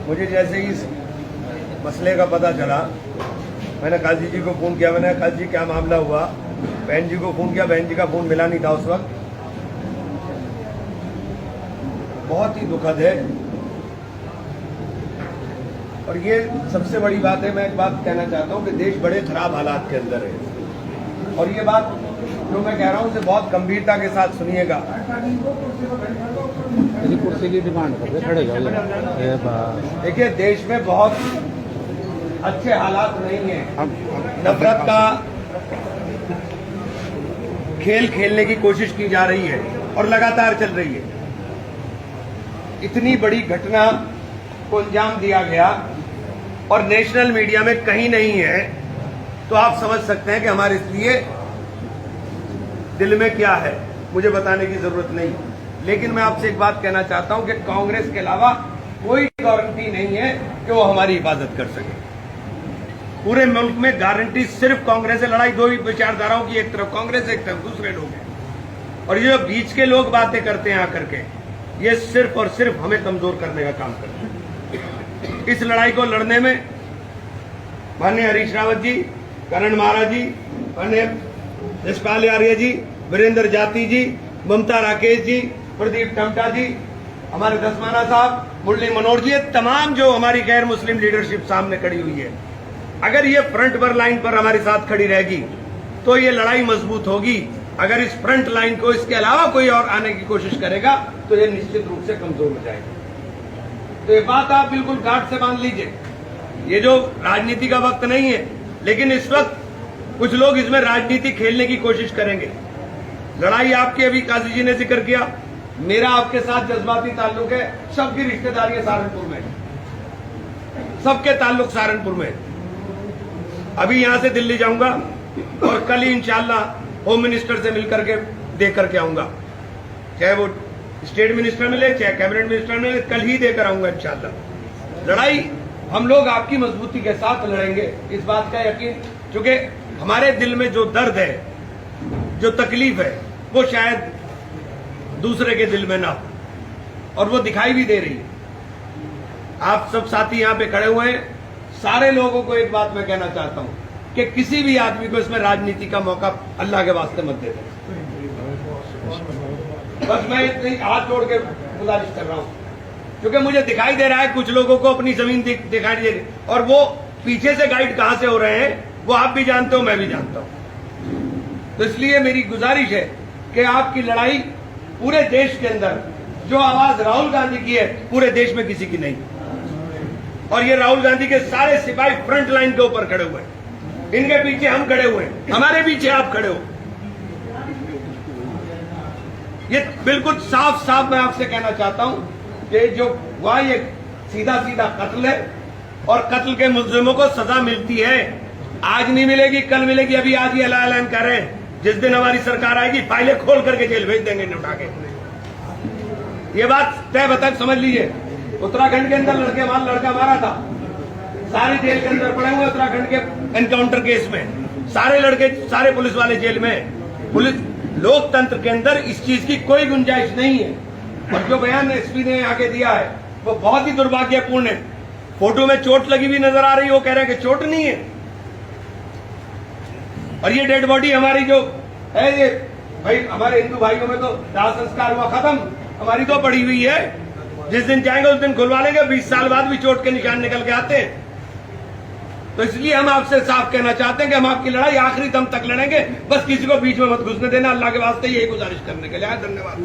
मुझे जैसे ही इस मसले का पता चला, मैंने काजी जी को फ़ोन किया। मैंने काजी जी क्या मामला हुआ, बहन जी को फ़ोन किया, बहन जी का फ़ोन मिला नहीं था उस वक्त। बहुत ही दुखद है और ये सबसे बड़ी बात है। मैं एक बात कहना चाहता हूँ कि देश बड़े खराब हालात के अंदर है और ये बात जो मैं कह रहा हूँ उसे बहुत गंभीरता के साथ सुनिएगा। कुर्सी की डिमांड कर रहे खड़े जाओ। देखिए, देश में बहुत अच्छे हालात नहीं है। नफरत का खेल खेलने की कोशिश की जा रही है और लगातार चल रही है। इतनी बड़ी घटना को अंजाम दिया गया और नेशनल मीडिया में कहीं नहीं है, तो आप समझ सकते हैं कि हमारे लिए दिल में क्या है। मुझे बताने की जरूरत नहीं, लेकिन मैं आपसे एक बात कहना चाहता हूं कि कांग्रेस के अलावा कोई गारंटी नहीं है कि वो हमारी हिफाजत कर सके। पूरे मुल्क में गारंटी सिर्फ कांग्रेस है। लड़ाई दो ही विचारधाराओं की, एक तरफ कांग्रेस, एक तरफ दूसरे लोग हैं। और ये जो बीच के लोग बातें करते हैं आकर के, ये सिर्फ और सिर्फ हमें कमजोर करने का काम करते हैं। इस लड़ाई को लड़ने में माननीय हरीश रावत जी, करण महाराज जी, माननीय यशपाल आर्य जी, वीरेंद्र जाती जी, ममता राकेश जी, प्रदीप टमटा जी, हमारे दसमाना साहब, मुरली मनोहर जी, तमाम जो हमारी गैर मुस्लिम लीडरशिप सामने खड़ी हुई है, अगर ये फ्रंट पर लाइन पर हमारे साथ खड़ी रहेगी तो ये लड़ाई मजबूत होगी। अगर इस फ्रंट लाइन को इसके अलावा कोई और आने की कोशिश करेगा तो ये निश्चित रूप से कमजोर हो जाएगी। तो ये बात आप बिल्कुल गांठ से बांध लीजिए। ये जो राजनीति का वक्त नहीं है, लेकिन इस वक्त कुछ लोग इसमें राजनीति खेलने की कोशिश करेंगे। लड़ाई आपकी, अभी काजी जी ने जिक्र किया, मेरा आपके साथ जज्बाती ताल्लुक है। सबकी रिश्तेदारी है सहारनपुर में, सबके ताल्लुक सहारनपुर में। अभी यहां से दिल्ली जाऊंगा और कल ही इंशाल्लाह होम मिनिस्टर से मिलकर के देख करके आऊंगा, चाहे वो स्टेट मिनिस्टर मिले चाहे कैबिनेट मिनिस्टर मिले, कल ही देकर आऊंगा इंशाल्लाह। लड़ाई हम लोग आपकी मजबूती के साथ लड़ेंगे, इस बात का यकीन, क्योंकि हमारे दिल में जो दर्द है, जो तकलीफ है, वो शायद दूसरे के दिल में ना हो और वो दिखाई भी दे रही है। आप सब साथी यहां पे खड़े हुए हैं, सारे लोगों को एक बात मैं कहना चाहता हूं कि किसी भी आदमी को इसमें राजनीति का मौका अल्लाह के वास्ते मत दे दें। बस मैं इतनी हाथ जोड़ के गुजारिश कर रहा हूं, क्योंकि मुझे दिखाई दे रहा है कुछ लोगों को अपनी जमीन दिखाई दे रही, और वो पीछे से गाइड कहां से हो रहे हैं वो आप भी जानते हो, मैं भी जानता हूं। तो इसलिए मेरी गुजारिश है कि आपकी लड़ाई पूरे देश के अंदर, जो आवाज राहुल गांधी की है, पूरे देश में किसी की नहीं। और ये राहुल गांधी के सारे सिपाही फ्रंट लाइन के ऊपर खड़े हुए हैं, इनके पीछे हम खड़े हुए हैं, हमारे पीछे आप खड़े हो। ये बिल्कुल साफ साफ मैं आपसे कहना चाहता हूं कि जो हुआ ये सीधा सीधा कत्ल है और कत्ल के मुलजिमों को सजा मिलती है। आज नहीं मिलेगी, कल मिलेगी। अभी आज ही ऐलान कर रहे हैं, जिस दिन हमारी सरकार आएगी फाइलें खोल करके जेल भेज देंगे इन्हें उठा के। ये बात तय बतक समझ लीजिए। उत्तराखंड के अंदर लड़का मारा था, सारे जेल के अंदर पड़े हुए। उत्तराखंड के एनकाउंटर केस में सारे लड़के, सारे पुलिस वाले जेल में। पुलिस लोकतंत्र के अंदर इस चीज की कोई गुंजाइश नहीं है। और जो बयान एसपी ने आके दिया है वो बहुत ही दुर्भाग्यपूर्ण है। फोटो में चोट लगी हुई नजर आ रही है, वो कह रहे हैं कि चोट नहीं है। और ये डेड बॉडी हमारी जो है, ये भाई हमारे हिंदू भाइयों में तो दाह संस्कार हुआ खत्म, हमारी तो पड़ी हुई है। जिस दिन जाएंगे उस दिन खुलवा लेंगे। 20 साल बाद भी चोट के निशान निकल के आते हैं। तो इसलिए हम आपसे साफ कहना चाहते हैं कि हम आपकी लड़ाई आखिरी दम तक लड़ेंगे। बस किसी को बीच में मत घुसने देना, अल्लाह के वास्ते यही गुजारिश करने के लिए। धन्यवाद।